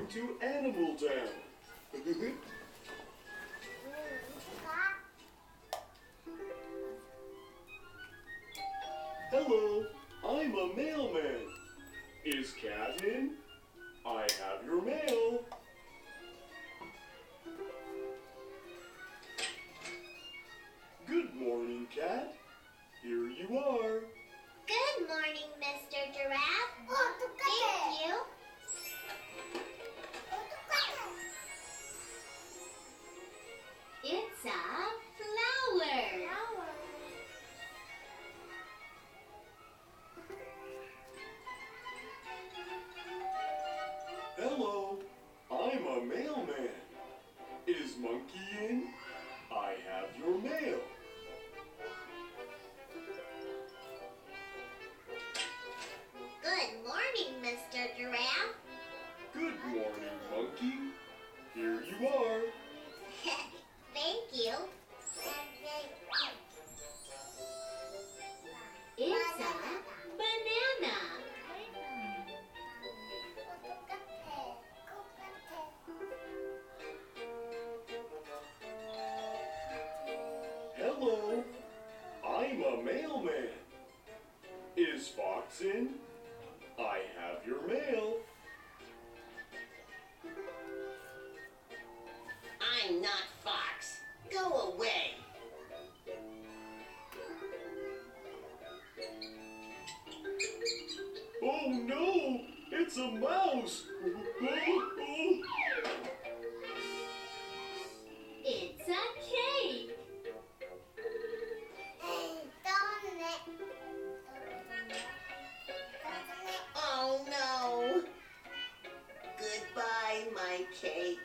going to Animal Town. Hello, I'm a mailman. Is Cat in? I have your mail. Good morning, Cat. Here you are. Good morning, Mr. Giraffe. Thank you. It's a flower. Hello, I'm a mailman. Is Monkey in? I have your mail. Good morning, Mr. Giraffe. Good morning, Monkey. Here you are. Thank you. It's a banana. Hello, I'm a mailman. Is Fox in? I have your mail. I'm not Fox. Go away. Oh no, it's a mouse. It's a cake. Oh no. Goodbye, my cake.